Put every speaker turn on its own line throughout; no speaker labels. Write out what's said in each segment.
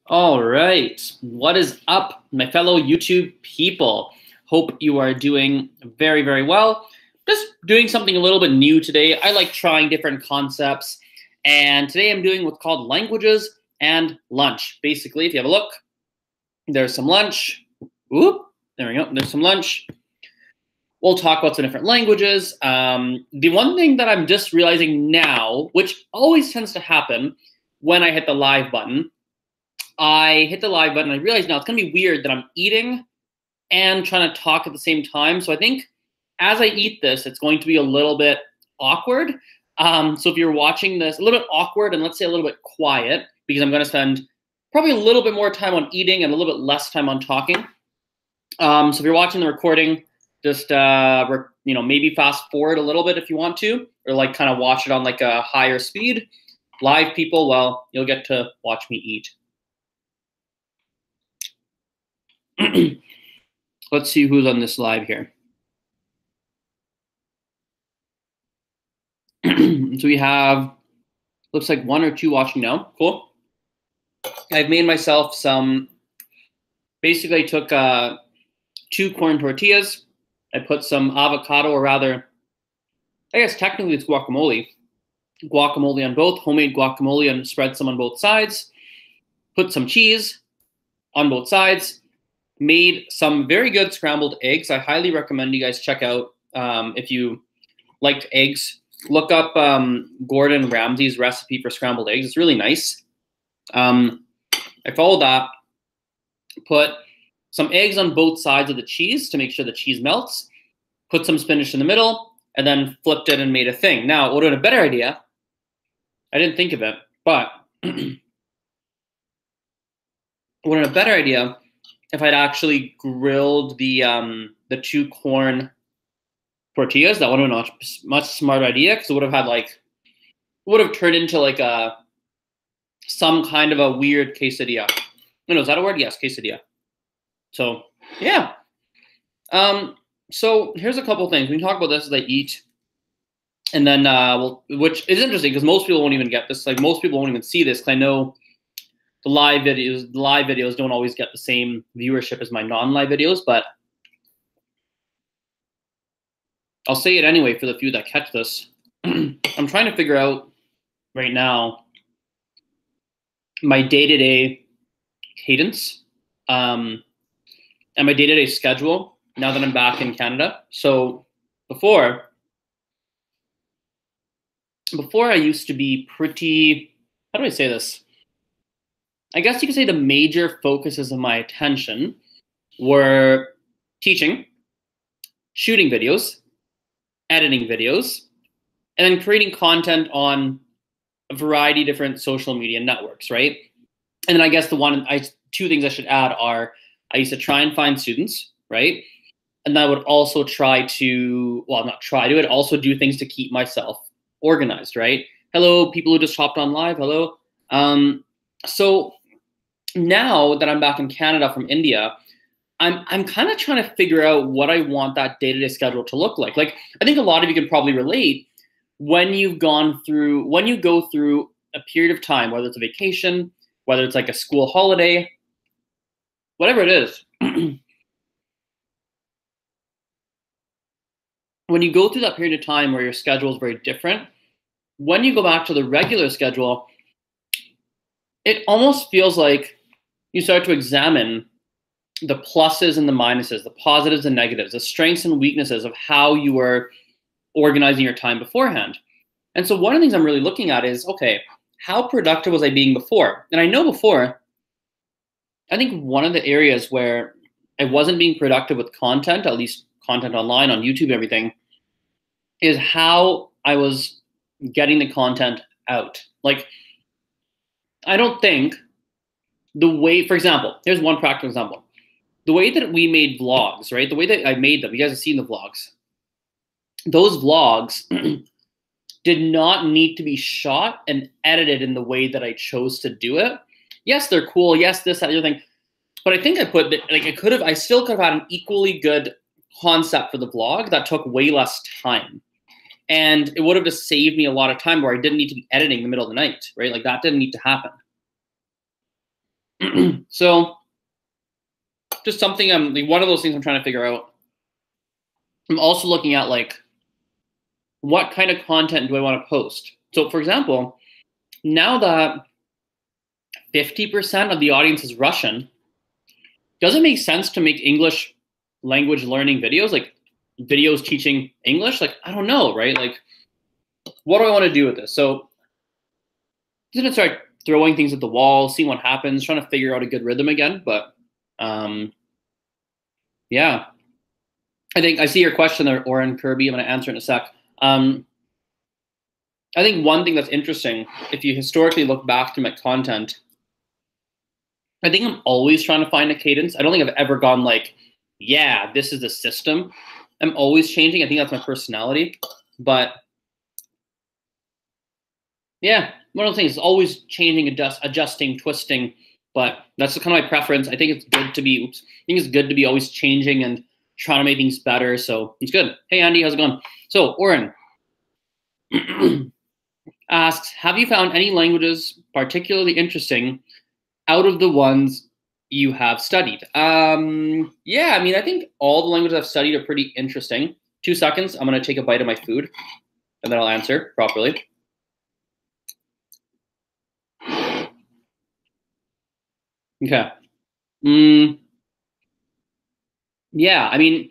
All right. What is up, my fellow YouTube people? Hope you are doing very, very well. Just doing something a little bit new today. I like trying different concepts. And today I'm doing what's called languages and lunch. Basically, if you have a look, there's some lunch. Oop, there we go. There's some lunch. We'll talk about some different languages. The one thing that I'm just realizing now, which always tends to happen when I hit the live button, I hit the live button. I realize now it's going to be weird that I'm eating and trying to talk at the same time. So I think as I eat this, it's going to be a little bit awkward. So if you're watching this, a little bit awkward and let's say a little bit quiet, because I'm going to spend probably a little bit more time on eating and a little bit less time on talking. So if you're watching the recording, just maybe fast forward a little bit if you want to, or like kind of watch it on like a higher speed. Live people, well, you'll get to watch me eat. Let's see who's on this live here. So we have, looks like 1 or 2 watching now. Cool. I've made myself some, basically I took 2 corn tortillas. I put some avocado, or rather, I guess technically it's guacamole. Guacamole on both, homemade guacamole, and spread some on both sides. Put some cheese on both sides. Made some very good scrambled eggs. I highly recommend you guys check out if you liked eggs. Look up Gordon Ramsay's recipe for scrambled eggs. It's really nice. I followed that. Put some eggs on both sides of the cheese to make sure the cheese melts. Put some spinach in the middle, and then flipped it and made a thing. Now, what would have been a better idea? I didn't think of it, but what would have been a better idea if I'd actually grilled the 2 corn tortillas. That would have been a much smarter idea, because it would have had turned into like some kind of a weird quesadilla. No, is that a word? Yes, quesadilla. So yeah. So here's a couple things. We can talk about this as I eat, and then which is interesting because most people won't even get this. Like most people won't even see this, because I know the live videos don't always get the same viewership as my non-live videos, but I'll say it anyway for the few that catch this. I'm trying to figure out right now my day-to-day cadence and my day-to-day schedule now that I'm back in Canada. So before I used to be pretty, how do I say this? I guess you could say the major focuses of my attention were teaching, shooting videos, editing videos, and then creating content on a variety of different social media networks, right? And then I guess 2 things I should add are I used to try and find students, right? And I would also I'd also do things to keep myself organized, right? Hello, people who just hopped on live, hello. So now that I'm back in Canada from India, I'm kind of trying to figure out what I want that day-to-day schedule to look like. Like, I think a lot of you can probably relate when you go through a period of time, whether it's a vacation, whether it's like a school holiday, whatever it is. When you go through that period of time where your schedule is very different, when you go back to the regular schedule, it almost feels like you start to examine the pluses and the minuses, the positives and negatives, the strengths and weaknesses of how you were organizing your time beforehand. And so one of the things I'm really looking at is, okay, how productive was I being before? And I know before, I think one of the areas where I wasn't being productive with content, at least content online on YouTube and everything, is how I was getting the content out. Like, I don't think the way, for example, here's one practical example. The way that we made vlogs, right? The way that I made them, you guys have seen the vlogs. Those vlogs did not need to be shot and edited in the way that I chose to do it. Yes, they're cool. Yes, this, that, other thing. But I think I still could have had an equally good concept for the vlog that took way less time. And it would have just saved me a lot of time where I didn't need to be editing in the middle of the night, right? Like that didn't need to happen. So just something like one of those things I'm trying to figure out. I'm also looking at like what kind of content do I want to post? So for example, now that 50% of the audience is Russian, does it make sense to make English language learning videos, like videos teaching English? Like, I don't know, right? Like, what do I want to do with this? So I'm going to start throwing things at the wall, see what happens, trying to figure out a good rhythm again. But yeah, I think I see your question there, Oren Kirby. I'm going to answer in a sec. I think one thing that's interesting, if you historically look back to my content, I think I'm always trying to find a cadence. I don't think I've ever gone like, yeah, this is the system. I'm always changing. I think that's my personality. But yeah, one of those things is always changing, adjusting, twisting. But that's kind of my preference. I think it's good to be, I think it's good to be always changing and trying to make things better. So it's good. Hey, Andy, how's it going? So Oren asks, have you found any languages particularly interesting out of the ones you have studied? Yeah, I mean, I think all the languages I've studied are pretty interesting. 2 seconds. I'm going to take a bite of my food, and then I'll answer properly. Okay. Yeah, I mean,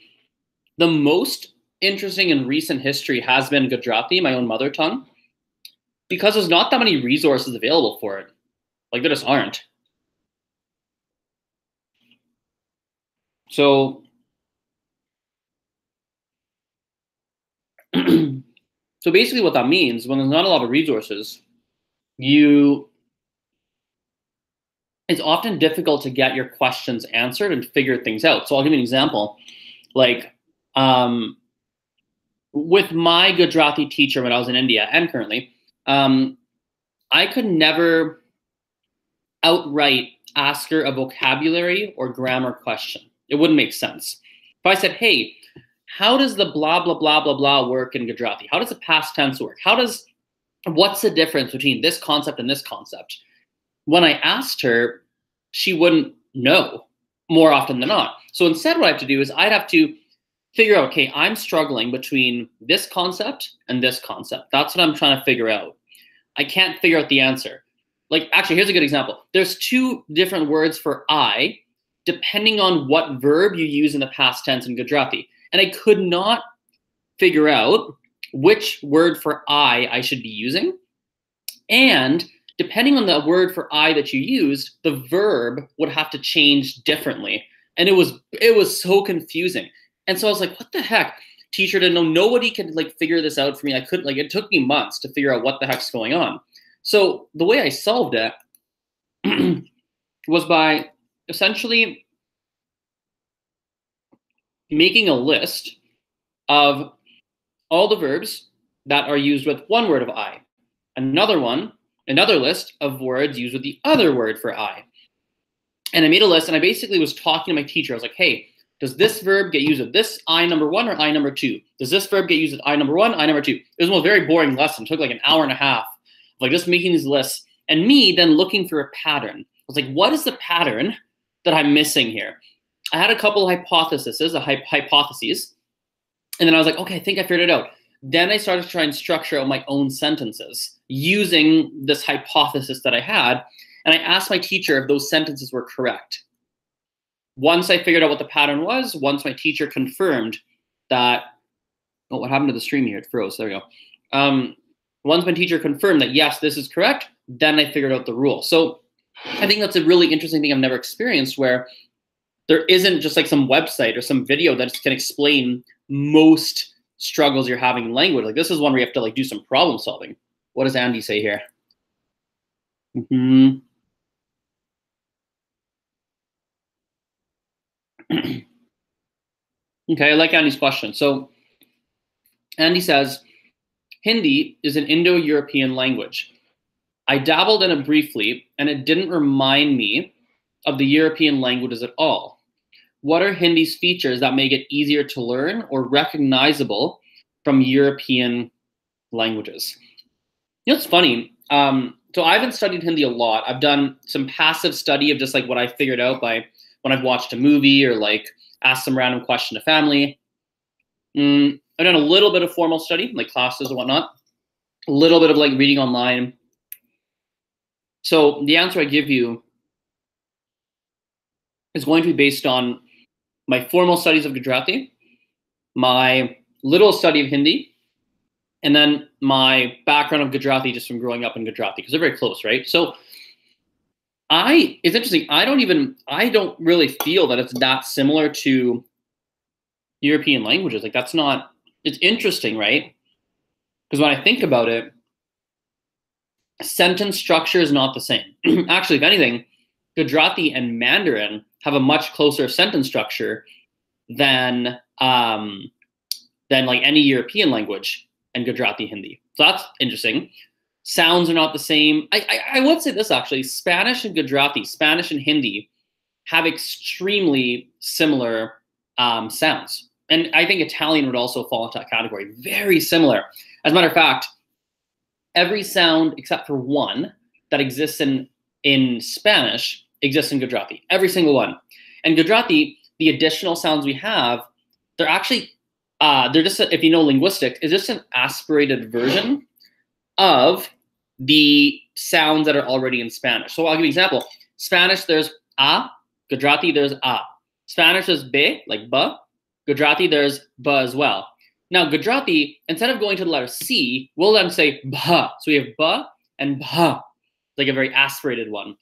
the most interesting in recent history has been Gujarati, my own mother tongue, because there's not that many resources available for it. Like, there just aren't. So, so basically what that means, when there's not a lot of resources, it's often difficult to get your questions answered and figure things out. So I'll give you an example. Like, with my Gujarati teacher when I was in India and currently, I could never outright ask her a vocabulary or grammar question. It wouldn't make sense. If I said, hey, how does the blah, blah, blah, blah, blah work in Gujarati? How does the past tense work? What's the difference between this concept and this concept? When I asked her, she wouldn't know more often than not. So instead, what I have to do is I'd have to figure out, okay, I'm struggling between this concept and this concept. That's what I'm trying to figure out. I can't figure out the answer. Like, actually, here's a good example. There's 2 different words for I, depending on what verb you use in the past tense in Gujarati. And I could not figure out which word for I should be using. And depending on the word for I that you used, the verb would have to change differently. And it was so confusing. And so I was like, what the heck? Teacher didn't know. Nobody could like figure this out for me. It took me months to figure out what the heck's going on. So the way I solved it was by essentially making a list of all the verbs that are used with one word of I. Another list of words used with the other word for I. And I made a list, and I basically was talking to my teacher. I was like, hey, does this verb get used with this I number 1 or I number 2? Does this verb get used with I number 1, I number 2? It was a very boring lesson. It took like an hour and a half of like just making these lists. And me then looking for a pattern. I was like, what is the pattern that I'm missing here? I had a couple of hypotheses. And then I was like, okay, I think I figured it out. Then I started to try and structure out my own sentences using this hypothesis that I had. And I asked my teacher if those sentences were correct. Once I figured out what the pattern was, once my teacher confirmed that, oh, what happened to the stream here? It froze. There we go. Once my teacher confirmed that, yes, this is correct, then I figured out the rule. So I think that's a really interesting thing I've never experienced, where there isn't just like some website or some video that can explain most struggles you're having in language. Like, this is one where you have to like do some problem solving. What does Andy say here? Mm-hmm. Okay, I like Andy's question. So Andy says, Hindi is an Indo-European language. I dabbled in it briefly, and it didn't remind me of the European languages at all. What are Hindi's features that make it easier to learn or recognizable from European languages? You know, it's funny. so I haven't studied Hindi a lot. I've done some passive study of just like what I figured out by when I've watched a movie or like asked some random question to family. I've done a little bit of formal study, like classes and whatnot. A little bit of like reading online. So the answer I give you is going to be based on my formal studies of Gujarati, my little study of Hindi, and then my background of Gujarati just from growing up in Gujarati, because they're very close, right? So it's interesting. I don't really feel that it's that similar to European languages. Like it's interesting, right? Because when I think about it, sentence structure is not the same. Actually, if anything, Gujarati and Mandarin have a much closer sentence structure than like any European language and Gujarati Hindi. So that's interesting. Sounds are not the same. I would say this actually, Spanish and Gujarati, Spanish and Hindi have extremely similar sounds. And I think Italian would also fall into that category. Very similar. As a matter of fact, every sound except for one that exists in Spanish exists in Gujarati. Every single one. And Gujarati, the additional sounds we have, they're actually, they're just, if you know linguistics, it's just an aspirated version of the sounds that are already in Spanish. So I'll give you an example. Spanish, there's a. Gujarati, there's a. Spanish, there's be, like ba. Gujarati, there's ba as well. Now, Gujarati, instead of going to the letter C, we'll then say bha. So we have ba and bha, like a very aspirated one.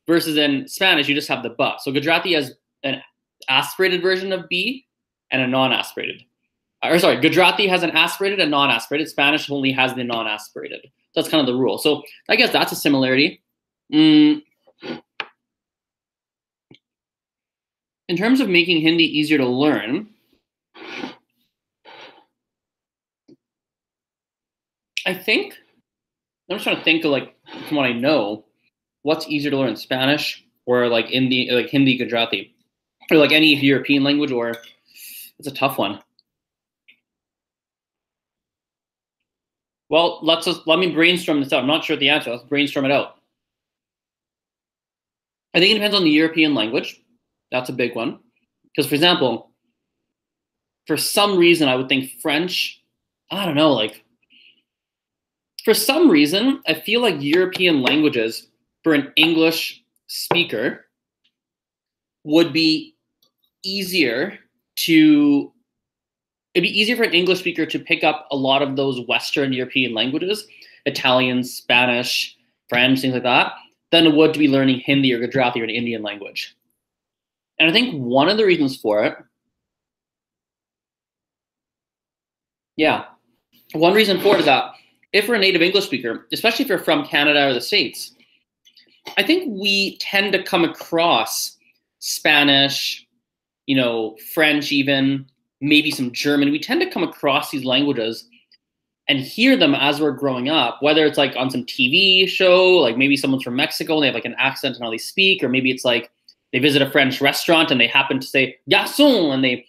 Versus in Spanish, you just have the ba. So Gujarati has an aspirated version of B and a non-aspirated. Gujarati has an aspirated and non-aspirated. Spanish only has the non-aspirated. That's kind of the rule. So I guess that's a similarity. In terms of making Hindi easier to learn, I think, I'm just trying to think of like, from what I know, what's easier to learn, Spanish or like Hindi, Gujarati, or like any European language, or it's a tough one. Well, let me brainstorm this out. I'm not sure the answer. Let's brainstorm it out. I think it depends on the European language. That's a big one. Because, for example, for some reason, I would think French, I don't know, like, for some reason, I feel like European languages for an English speaker would be easier to, it'd be easier for an English speaker to pick up a lot of those Western European languages, Italian, Spanish, French, things like that, than it would to be learning Hindi or Gujarati or an Indian language. And I think one of the reasons for it, one reason for it is that if we're a native English speaker, especially if you're from Canada or the States, I think we tend to come across Spanish, French even, maybe some German. We tend to come across these languages and hear them as we're growing up, whether it's like on some TV show, like maybe someone's from Mexico and they have like an accent and how they speak, or maybe it's like they visit a French restaurant and they happen to say garçon and they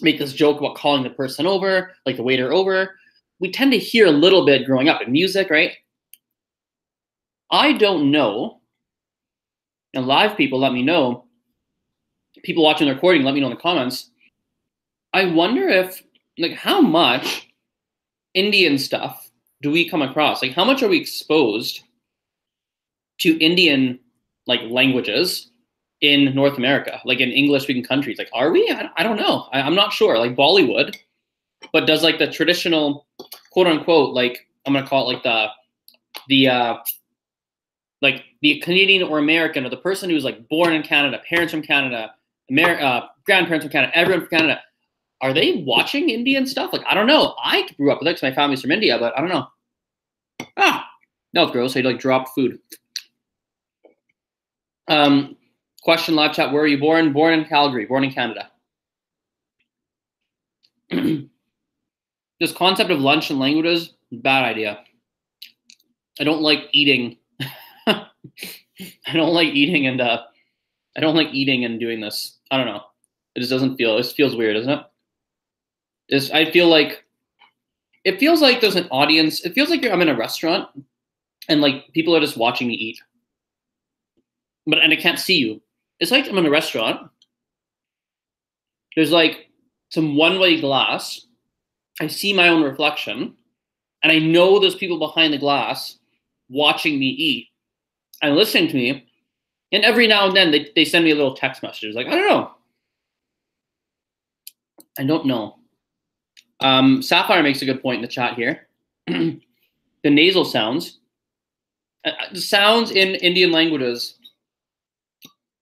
make this joke about calling the person over, like the waiter over. We tend to hear a little bit growing up in music, right? I don't know, and live people let me know, people watching the recording let me know in the comments. I wonder if, like, how much Indian stuff do we come across? Like, how much are we exposed to Indian, like, languages in North America, like in English-speaking countries? Like, are we? I don't know. I'm not sure. Like Bollywood, but does like the traditional, quote unquote, like I'm gonna call it like like the Canadian or American, or the person who's like born in Canada, parents from Canada, grandparents from Canada, everyone from Canada, are they watching Indian stuff? Like, I don't know. I grew up with it because my family's from India, but I don't know. That was gross. I like dropped food. Question live chat, where are you born? Born in Calgary, born in Canada. This concept of lunch and languages, bad idea. I don't like eating. I don't like eating and doing this. I don't know. It just doesn't feel, it feels weird, doesn't it? It feels like there's an audience. It feels like I'm in a restaurant and like people are just watching me eat, and I can't see you. It's like I'm in a restaurant. There's like some one-way glass. I see my own reflection, and I know there's people behind the glass watching me eat and listening to me. And every now and then they send me a little text message like, I don't know. I don't know. Sapphire makes a good point in the chat here. The nasal sounds. The sounds in Indian languages,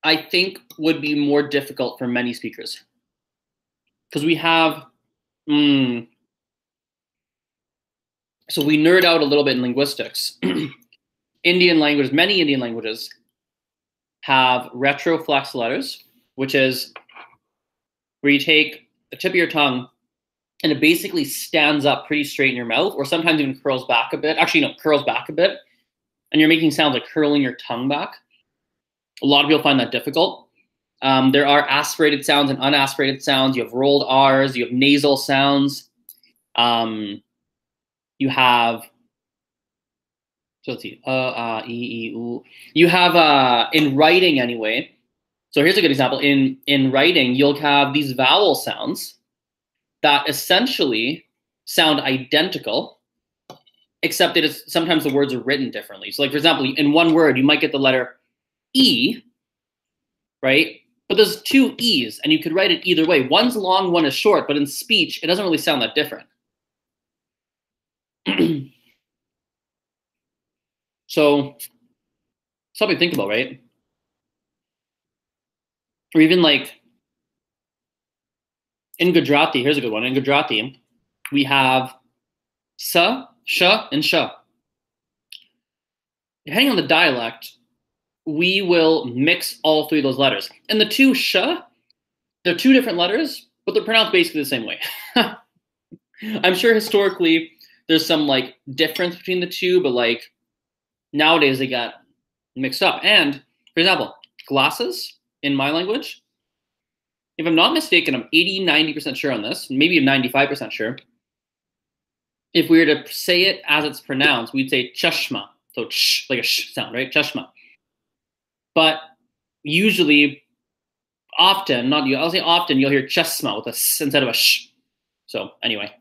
I think, would be more difficult for many speakers. Because we have... So we nerd out a little bit in linguistics. Indian languages, many Indian languages have retroflex letters, which is where you take the tip of your tongue and it basically stands up pretty straight in your mouth, or sometimes even curls back a bit. Actually, no, curls back a bit. And you're making sounds like curling your tongue back. A lot of people find that difficult. There are aspirated sounds and unaspirated sounds. You have rolled R's. You have nasal sounds. You have... So let's see, e, u. You have, in writing anyway, so here's a good example. In writing, you'll have these vowel sounds that essentially sound identical, except that sometimes the words are written differently. So like, for example, in one word, you might get the letter E, right? But there's two E's, and you could write it either way. One's long, one is short, but in speech, it doesn't really sound that different. So something to think about, right? Or even like in Gujarati, here's a good one. In Gujarati, we have sa, sha, and sha. Depending on the dialect, we will mix all three of those letters. And the two sha, they're two different letters, but they're pronounced basically the same way. I'm sure historically there's some like difference between the two, but like nowadays they got mixed up. And for example, glasses in my language, if I'm not mistaken, I'm 80-90% sure on this, maybe I'm 95% sure. If we were to say it as it's pronounced, we'd say chashma. So ch, like a sh sound, right? Chashma. But usually, often, not you, I'll say often, you'll hear chashma with a s instead of a sh. So anyway.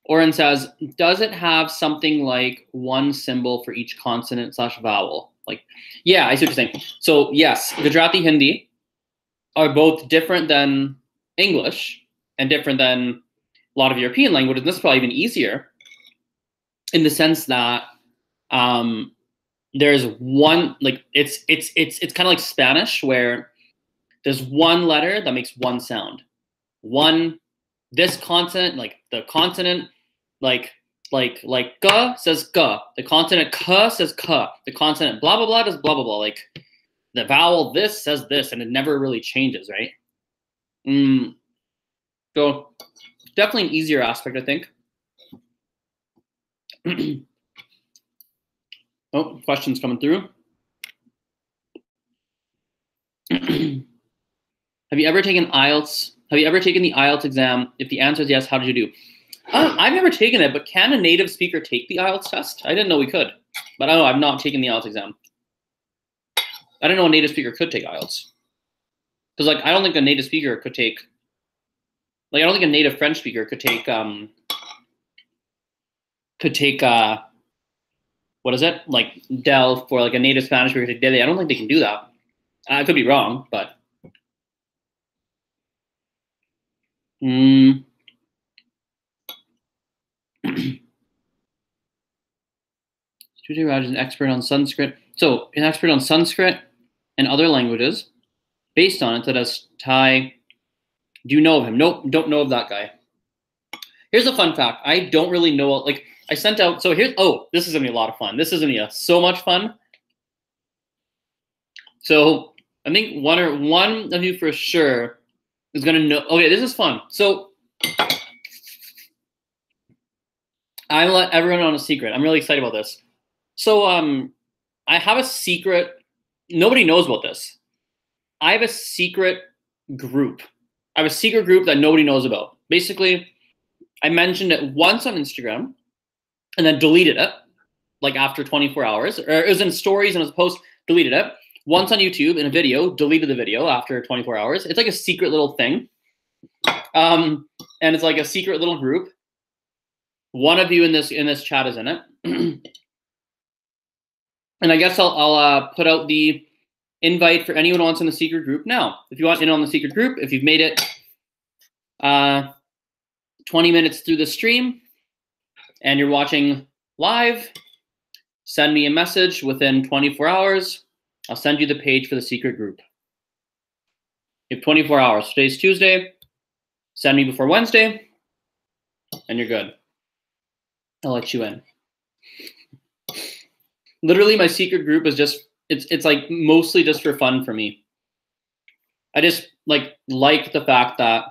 Oren says, does it have something like one symbol for each consonant / vowel? Like, yeah, I see what you're saying. So yes, Gujarati, Hindi are both different than English and different than a lot of European languages. And this is probably even easier in the sense that there's one, like it's kind of like Spanish where there's one letter that makes one sound. This consonant, like the consonant, like ka says ka. The consonant ka says ka. The consonant blah blah blah does blah blah blah. Like the vowel this says this, and it never really changes, right? So definitely an easier aspect, I think. Oh, questions coming through. Have you ever taken IELTS? Have you ever taken the IELTS exam? If the answer is yes, how did you do? I've never taken it, but can a native speaker take the IELTS test? I didn't know we could, but I know I've not taken the IELTS exam. I didn't know a native speaker could take IELTS. Because like I don't think a native speaker could take, like I don't think a native French speaker could take what is it? Like Del for like a native Spanish speaker to take Dele. I don't think they can do that. I could be wrong, but Tuesday Raj is an expert on Sanskrit. So an expert on Sanskrit and other languages. Based on it, that as Thai. Do you know of him? Nope, don't know of that guy. Here's a fun fact. I don't really know. Like I sent out. So here's. Oh, this is gonna be a lot of fun. This is gonna be so much fun. So I think one of you for sure is gonna know. Okay, this is fun. So I let everyone on a secret. I'm really excited about this. So I have a secret. Nobody knows about this. I have a secret group. I have a secret group that nobody knows about. Basically, I mentioned it once on Instagram and then deleted it. like after 24 hours, or it was in stories and it was a post, deleted it. Once on YouTube in a video, deleted the video after 24 hours. It's like a secret little thing. And it's like a secret little group. One of you in this chat is in it. And I guess I'll put out the invite for anyone who wants in the secret group now. If you want in on the secret group, if you've made it 20 minutes through the stream and you're watching live, send me a message within 24 hours. I'll send you the page for the secret group. You have 24 hours. Today's Tuesday. Send me before Wednesday, and you're good. I'll let you in. Literally, my secret group is just, it's like mostly just for fun for me. I just like the fact that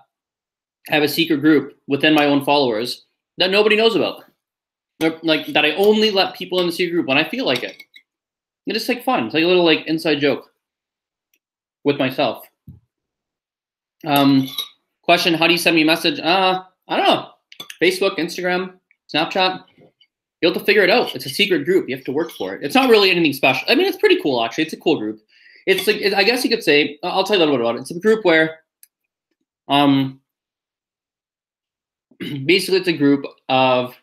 I have a secret group within my own followers that nobody knows about. Like that I only let people in the secret group when I feel like it. It's just like fun. It's like a little like inside joke with myself. Question, how do you send me a message? I don't know. Facebook, Instagram, Snapchat. You'll have to figure it out. It's a secret group. You have to work for it. It's not really anything special. I mean, it's pretty cool, actually. It's a cool group. It's like, I guess you could say, I'll tell you a little bit about it. It's a group where, basically it's a group of,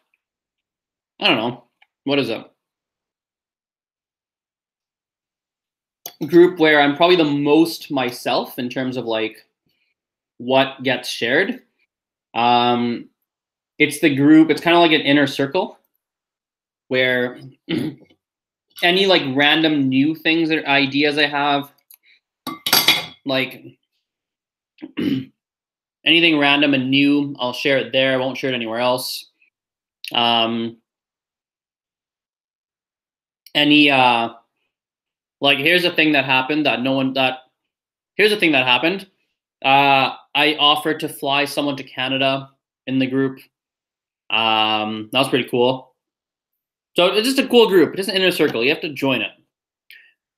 I don't know, what is it? A group where I'm probably the most myself in terms of like what gets shared. It's the group, it's kind of like an inner circle where any like random new things or ideas I have, like anything random and new, I'll share it there. I won't share it anywhere else. Like here's a thing that happened that here's a thing that happened. I offered to fly someone to Canada in the group. That was pretty cool. So it's just a cool group. It's just an inner circle. You have to join it.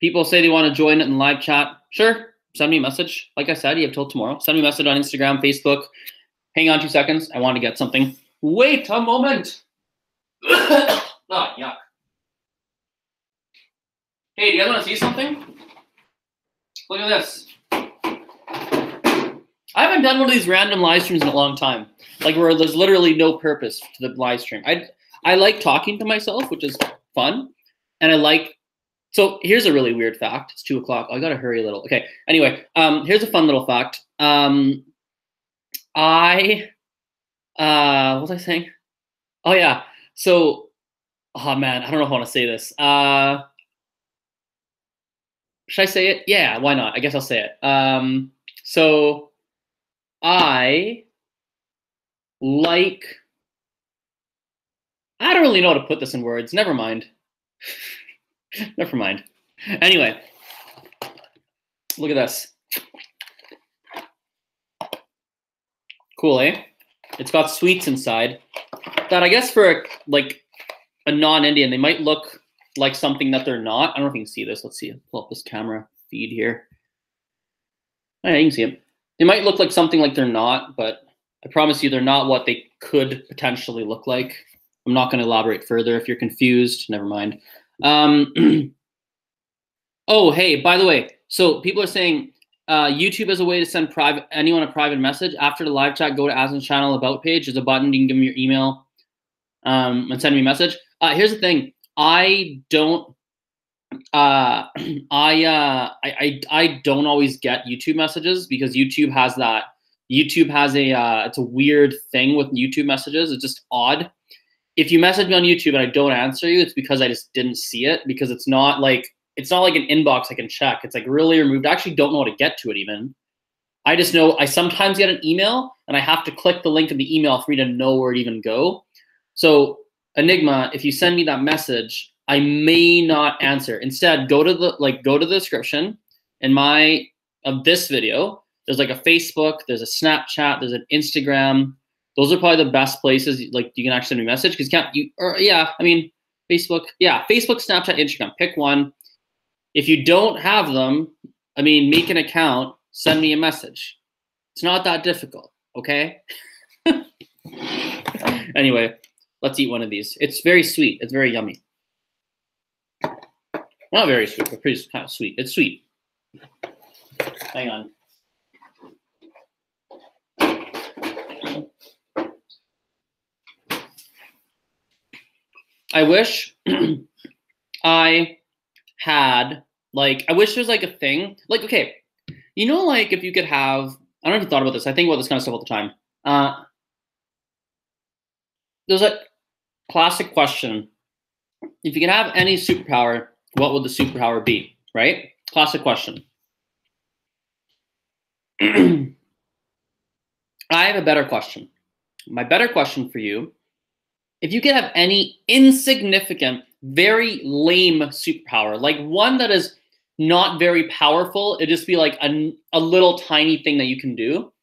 People say they want to join it in live chat. Sure. Send me a message. Like I said, you have till tomorrow. Send me a message on Instagram, Facebook. Hang on 2 seconds. I want to get something. Wait a moment. Oh, yuck. Hey, do you guys want to see something? Look at this. I haven't done one of these random live streams in a long time. Like where there's literally no purpose to the live stream. I like talking to myself, which is fun. And I like, so here's a really weird fact. It's 2 o'clock. I gotta hurry a little. Okay. Anyway, here's a fun little fact. What was I saying? Oh yeah. So, oh man, I don't know if I want to say this. Should I say it? Yeah, why not? I guess I'll say it. So I don't really know how to put this in words. Never mind. Never mind. Anyway, look at this. Cool, eh? It's got sweets inside that I guess for like a non-Indian, they might look like something that they're not. I don't know if you can see this. Let's see. Pull up this camera feed here. Oh, yeah, you can see it. They might look like something like they're not, but I promise you they're not what they could potentially look like. I'm not going to elaborate further. If you're confused, never mind. Oh, hey, by the way, so people are saying YouTube is a way to send anyone a private message. After the live chat, go to Azren's channel about page. There's a button. You can give them your email and send me a message. Here's the thing. I don't always get YouTube messages because YouTube has it's a weird thing with YouTube messages. It's just odd. If you message me on YouTube and I don't answer you, it's because I just didn't see it, because it's not like an inbox I can check. It's like really removed. I actually don't know how to get to it even. I just know I sometimes get an email and I have to click the link in the email for me to know where it even go. So Enigma, if you send me that message, I may not answer. Instead, go to the description of this video. There's like a Facebook, there's a Snapchat, there's an Instagram. Those are probably the best places like you can actually send me a message, because Facebook, Snapchat, Instagram. Pick one. If you don't have them, make an account, send me a message. It's not that difficult, okay? Anyway, let's eat one of these. It's very sweet. It's very yummy. Not very sweet, but pretty kind of sweet. It's sweet. Hang on. I wish I had, like, I wish there's like a thing, like, okay, you know, like if you could have, I don't know if you thought about this, I think about this kind of stuff all the time. There's a classic question. If you could have any superpower, what would the superpower be, right? Classic question. I have a better question. My better question for you, if you could have any insignificant, very lame superpower, like one that is not very powerful, it'd just be like a little tiny thing that you can do,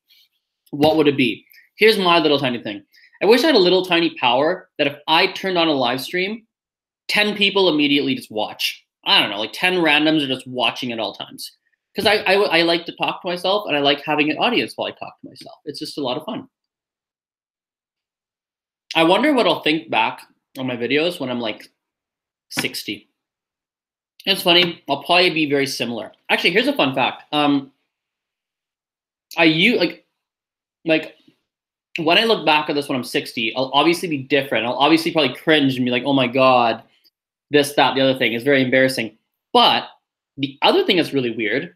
what would it be? Here's my little tiny thing. I wish I had a little tiny power that if I turned on a live stream, 10 people immediately just watch. I don't know, like 10 randoms are just watching at all times. Because I like to talk to myself, and I like having an audience while I talk to myself. It's just a lot of fun. I wonder what I'll think back on my videos when I'm like 60. It's funny. I'll probably be very similar. Actually, here's a fun fact. I use like when I look back at this when I'm 60, I'll obviously be different. I'll obviously probably cringe and be like, oh my God, this, that, the other thing. It's very embarrassing. But the other thing that's really weird,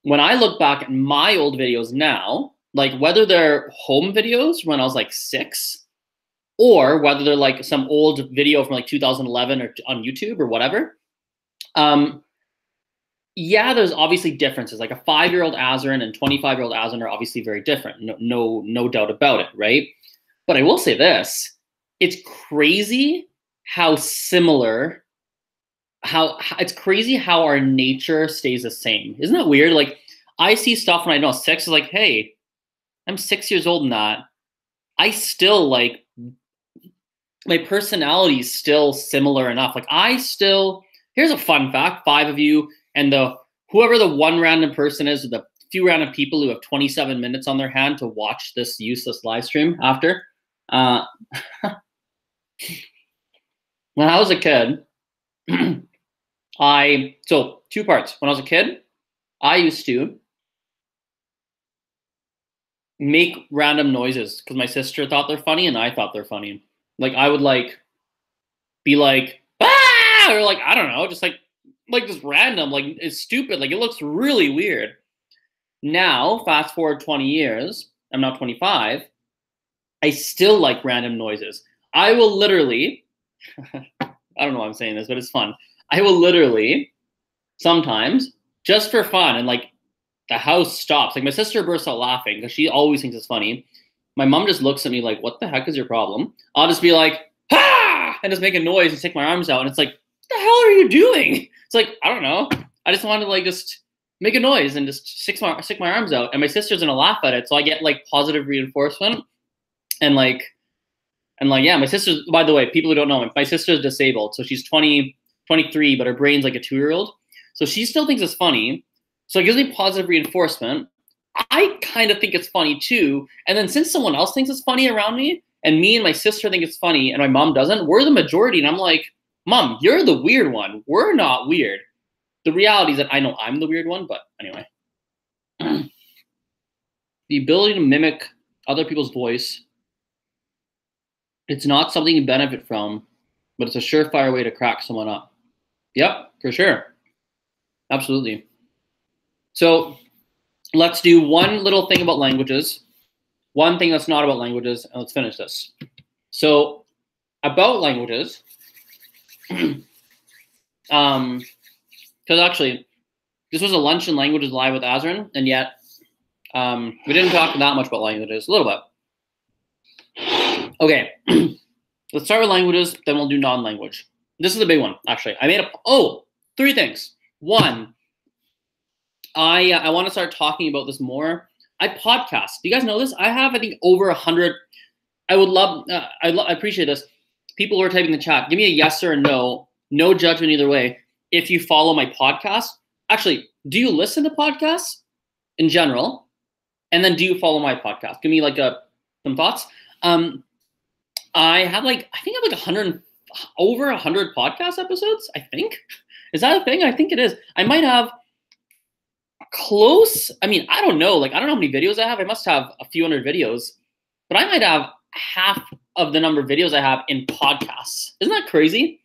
when I look back at my old videos now, like whether they're home videos when I was like 6, or whether they're like some old video from like 2011 or on YouTube or whatever, yeah, there's obviously differences. Like a 5-year-old Azren and 25-year-old Azren are obviously very different. No doubt about it, right? But I will say this: it's crazy how similar, it's crazy how our nature stays the same. Isn't that weird? Like I see stuff when I know 6 is like, hey, I'm 6 years old and that. I still like, my personality is still similar enough. Like here's a fun fact, 5 of you, and whoever the one random person is, the few random people who have 27 minutes on their hand to watch this useless live stream after. When I was a kid, so 2 parts. When I was a kid, I used to make random noises because my sister thought they're funny and I thought they're funny. Like I would like be like, ah, or like, I don't know, just like just random, like it's stupid, like it looks really weird. Now, fast forward 20 years, I'm now 25, I still like random noises. I will literally, I don't know why I'm saying this, but it's fun. I will literally, sometimes, just for fun, and like the house stops. Like my sister bursts out laughing because she always thinks it's funny. My mom just looks at me like, what the heck is your problem? I'll just be like, ha! And just make a noise and stick my arms out. And it's like, what the hell are you doing? It's like, I don't know. I just wanted to like just make a noise and just stick my arms out. And my sister's gonna laugh at it. So I get like positive reinforcement. And yeah, my sister's, by the way, people who don't know, my sister's disabled. So she's 23, but her brain's like a 2-year-old. So she still thinks it's funny. So it gives me positive reinforcement. I kind of think it's funny too. And then since someone else thinks it's funny around me, and me and my sister think it's funny, and my mom doesn't, we're the majority. And I'm like, Mom, you're the weird one. We're not weird. The reality is that I know I'm the weird one, but anyway. The ability to mimic other people's voice, it's not something you benefit from, but it's a surefire way to crack someone up. Yep, for sure. Absolutely. So let's do one little thing about languages, one thing that's not about languages, and let's finish this. So about languages, because actually, this was a lunch in languages live with Azren, and yet we didn't talk that much about languages, a little bit. Okay, let's start with languages, then we'll do non-language. This is a big one, actually. I made up, 3 things. 1, I want to start talking about this more. I podcast. Do you guys know this? I have, I think, over 100. I would love, I appreciate this. People who are typing in the chat, give me a yes or a no. No judgment either way. If you follow my podcast, actually, do you listen to podcasts in general? And then do you follow my podcast? Give me like some thoughts. I have like, I think I have like over 100 podcast episodes, I think. Is that a thing? I think it is. I might have close. I mean, I don't know. Like, I don't know how many videos I have. I must have a few hundred videos, but I might have half of the number of videos I have in podcasts. Isn't that crazy?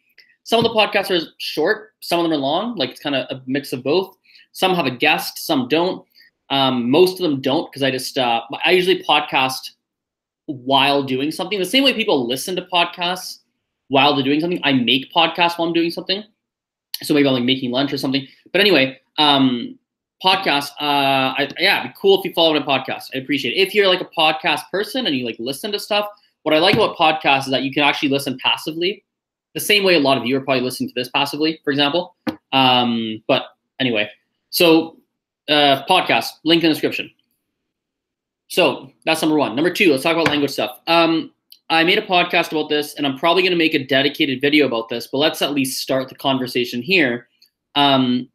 Some of the podcasts are short. Some of them are long. Like, it's kind of a mix of both. Some have a guest. Some don't. Most of them don't, because I usually podcast while doing something. The same way people listen to podcasts while they're doing something, I make podcasts while I'm doing something. So maybe I'm like making lunch or something. But anyway, podcasts, it'd be cool if you follow my podcast. I appreciate it. If you're like a podcast person and you like listen to stuff, what I like about podcasts is that you can actually listen passively, the same way a lot of you are probably listening to this passively, for example. But anyway, so podcast, link in the description. So that's number one. Number two, let's talk about language stuff. I made a podcast about this, and I'm probably going to make a dedicated video about this, but let's at least start the conversation here. Actually,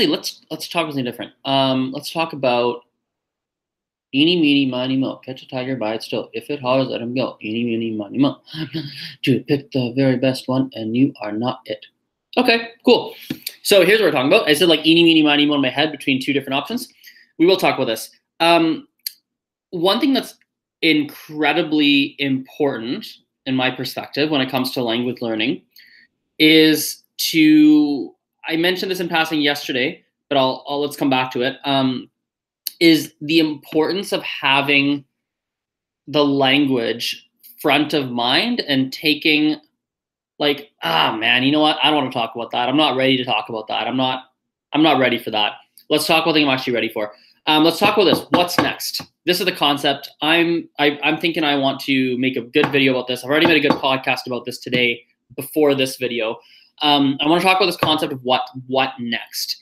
let's talk about something different. Let's talk about eeny, meeny, miny, mo. Catch a tiger by its tail. If it hollers, let him go. Eeny, meeny, miny, mo. To pick the very best one, and you are not it. Okay, cool. So here's what we're talking about. I said like eeny, meeny, miny, mo in my head between two different options. We will talk about this. One thing that's incredibly important in my perspective when it comes to language learning is I mentioned this in passing yesterday, but let's come back to it, is the importance of having the language front of mind and taking like, man, you know what? I don't want to talk about that. I'm not ready to talk about that. I'm not ready for that. Let's talk about the thing I'm actually ready for. Let's talk about this. What's next? This is the concept. I'm thinking I want to make a good video about this. I've already made a good podcast about this today before this video. I want to talk about this concept of what next.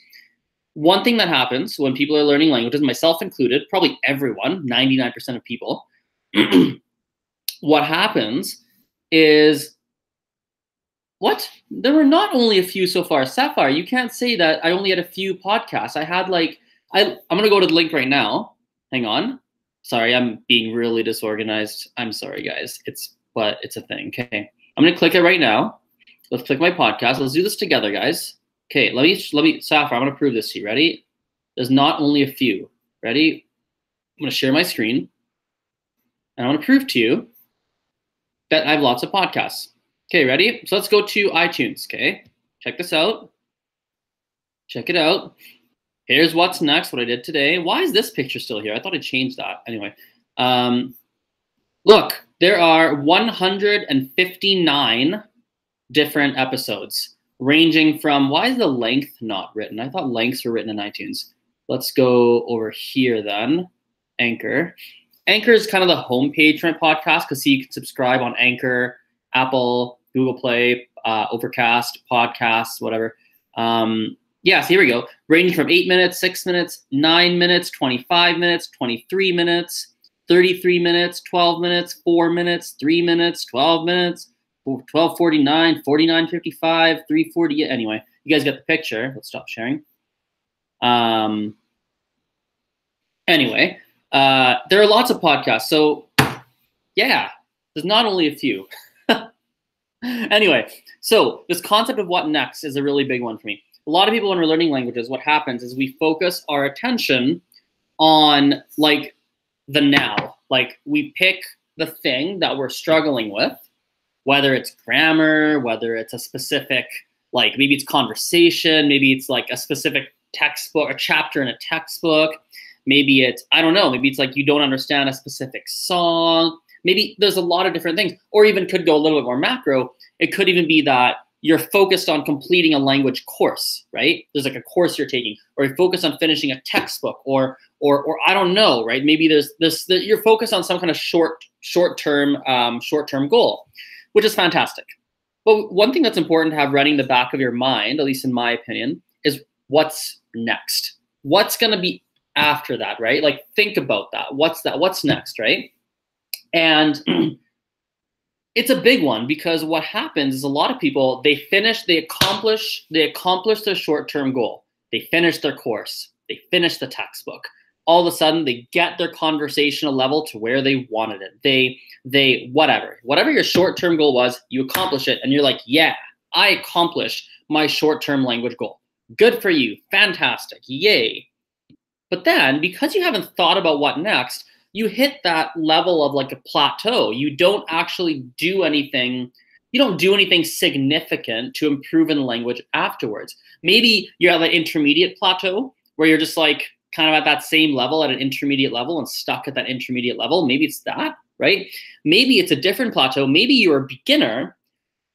One thing that happens when people are learning languages, myself included, probably everyone, 99% of people, what happens is, what? There were not only a few so far. Sapphire, you can't say that I only had a few podcasts. I had like, I'm going to go to the link right now. Hang on. Sorry, I'm being really disorganized. I'm sorry, guys. But it's a thing. Okay. I'm going to click it right now. Let's click my podcast. Let's do this together, guys. Okay, let me, Sapphire, I'm going to prove this to you. Ready? There's not only a few. Ready? I'm going to share my screen. And I want to prove to you that I have lots of podcasts. Okay, ready? So let's go to iTunes, okay? Check this out. Check it out. Here's what's next, what I did today. Why is this picture still here? I thought I changed that. Anyway, look, there are 159 different episodes, ranging from, why is the length not written? I thought lengths were written in iTunes. Let's go over here then, Anchor. Anchor is kind of the homepage for my podcast, because you can subscribe on Anchor, Apple, Google Play, Overcast, Podcasts, whatever. So here we go. Ranging from 8 minutes, 6 minutes, 9 minutes, 25 minutes, 23 minutes, 33 minutes, 12 minutes, 4 minutes, 3 minutes, 12 minutes, 12:49, 49:55, 3:40. Anyway, you guys get the picture. Let's stop sharing. Anyway, there are lots of podcasts. So yeah, there's not only a few. Anyway, so this concept of what next is a really big one for me. A lot of people, when we're learning languages, what happens is we focus our attention on like the now. Like we pick the thing that we're struggling with, whether it's grammar, whether it's a specific, like maybe it's conversation, maybe it's like a specific textbook, a chapter in a textbook. Maybe it's, I don't know, maybe it's like you don't understand a specific song. Maybe there's a lot of different things, or even could go a little bit more macro. It could even be that you're focused on completing a language course, right? There's like a course you're taking, or you're focused on finishing a textbook, or I don't know, right? Maybe there's this, you're focused on some kind of short-term goal, which is fantastic. But one thing that's important to have running in the back of your mind, at least in my opinion, is what's next? What's going to be after that, right? Like think about that. What's next, right? And it's a big one, because what happens is a lot of people, they accomplish their short-term goal. They finish their course. They finish the textbook. All of a sudden, they get their conversational level to where they wanted it. Whatever your short-term goal was, you accomplish it, and you're like, yeah, I accomplished my short-term language goal. Good for you. Fantastic. Yay. But then, because you haven't thought about what next, you hit that level of like a plateau. You don't actually do anything. You don't do anything significant to improve in the language afterwards. Maybe you're at an intermediate plateau where you're just like kind of at that same level, at an intermediate level, and stuck at that intermediate level. Maybe it's that, right? Maybe it's a different plateau. Maybe you're a beginner.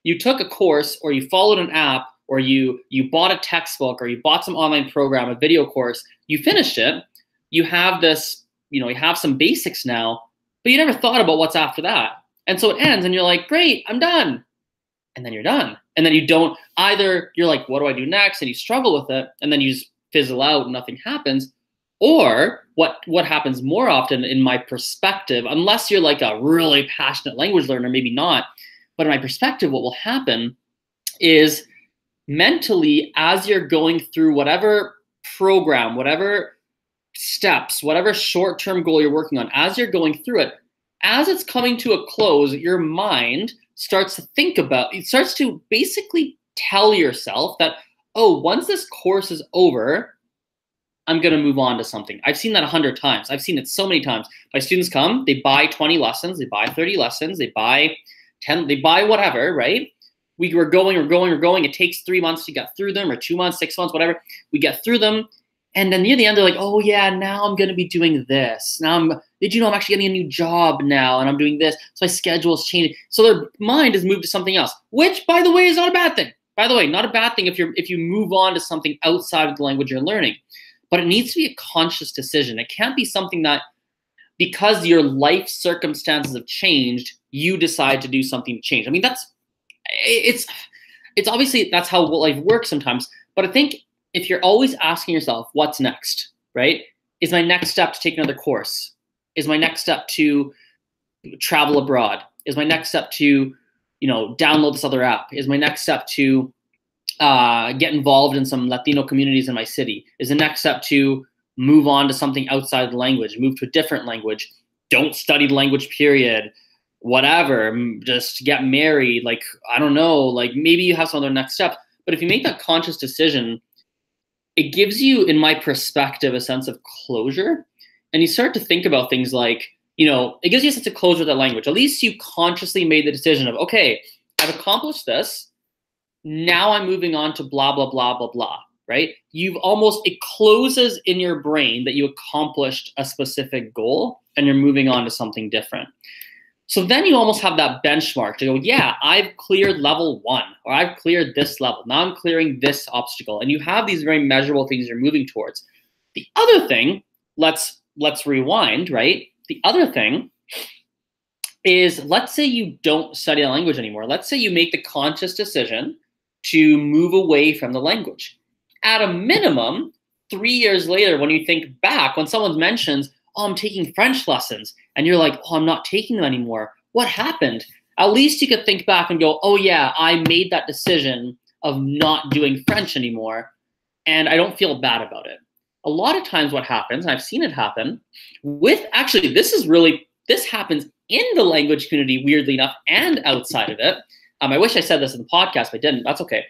You took a course, or you followed an app, or you bought a textbook, or you bought some online program, a video course. You finished it. You have this, you have some basics now, but you never thought about what's after that. And so it ends, and you're like, great, I'm done. And then you're done. And then you don't, either you're like, what do I do next? And you struggle with it, and then you just fizzle out and nothing happens. Or what happens more often, in my perspective, unless you're like a really passionate language learner, maybe not, but in my perspective, what will happen is mentally, as you're going through whatever program, whatever steps, whatever short-term goal you're working on, as you're going through it, as it's coming to a close, your mind starts to think about, it starts to basically tell yourself that, oh, once this course is over, I'm going to move on to something. I've seen that 100 times. I've seen it so many times. My students come, they buy 20 lessons, they buy 30 lessons, they buy 10, they buy whatever, right? We're going. It takes 3 months to get through them, or 2 months, 6 months, whatever. We get through them. And then near the end, they're like, oh yeah, now I'm going to be doing this. Did you know I'm actually getting a new job now, and I'm doing this. So my schedule is changing. So their mind has moved to something else, which, by the way, is not a bad thing. By the way, not a bad thing if you move on to something outside of the language you're learning. But it needs to be a conscious decision. It can't be something that, because your life circumstances have changed, you decide to do something to change. I mean, it's obviously that's how life works sometimes. But I think if you're always asking yourself, what's next, right? Is my next step to take another course? Is my next step to travel abroad? Is my next step to, download this other app? Is my next step to get involved in some Latino communities in my city? Is the next step to move on to something outside the language, move to a different language, don't study the language, period, whatever, just get married, like, I don't know, like maybe you have some other next step. But if you make that conscious decision, it gives you, in my perspective, a sense of closure. And you start to think about things like, it gives you a sense of closure with that language. At least you consciously made the decision of, okay, I've accomplished this. Now I'm moving on to blah, blah, blah, blah, blah, right? It closes in your brain that you accomplished a specific goal, and you're moving on to something different. So then you almost have that benchmark to go, yeah, I've cleared level 1, or I've cleared this level. Now I'm clearing this obstacle. And you have these very measurable things you're moving towards. The other thing, let's rewind, right? The other thing is, let's say you don't study the language anymore. Let's say you make the conscious decision to move away from the language. At a minimum, 3 years later, when you think back, when someone mentions, oh, I'm taking French lessons, and you're like, oh, I'm not taking them anymore. What happened? At least you could think back and go, oh yeah, I made that decision of not doing French anymore, and I don't feel bad about it. A lot of times what happens, and I've seen it happen, this happens in the language community, weirdly enough, and outside of it. I wish I said this in the podcast, but I didn't. That's okay.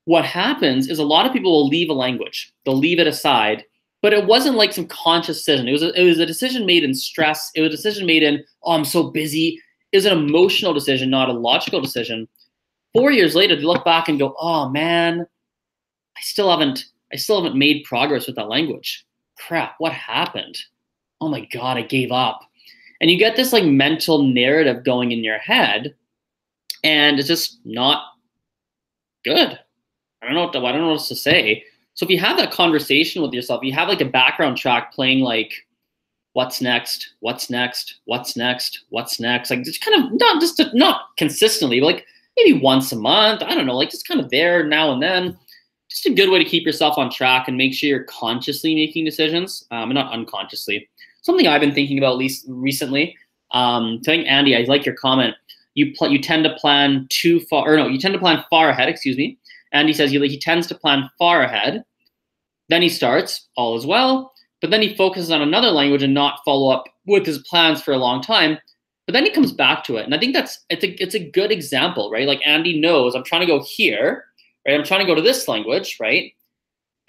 What happens is a lot of people will leave a language. They'll leave it aside, but it wasn't like some conscious decision. It was a decision made in stress. It was a decision made in, oh, I'm so busy. It was an emotional decision, not a logical decision. 4 years later, they look back and go, oh man, I still haven't made progress with that language. Crap, what happened? Oh my God, I gave up. And you get this like mental narrative going in your head, and it's just not good. I don't know what else to say. So if you have that conversation with yourself, you have like a background track playing like, what's next, what's next, what's next, what's next, like just kind of not consistently, but like maybe once a month, I don't know, like just kind of there now and then. Just a good way to keep yourself on track and make sure you're consciously making decisions, and not unconsciously. Something I've been thinking about at least recently. Telling Andy, I like your comment. You tend to plan too far, or no, you tend to plan far ahead. Excuse me. Andy says he tends to plan far ahead. Then he starts, all is well, but then he focuses on another language and not follow up with his plans for a long time. But then he comes back to it. And I think it's a good example, right? Like Andy knows I'm trying to go here, right? I'm trying to go to this language, right?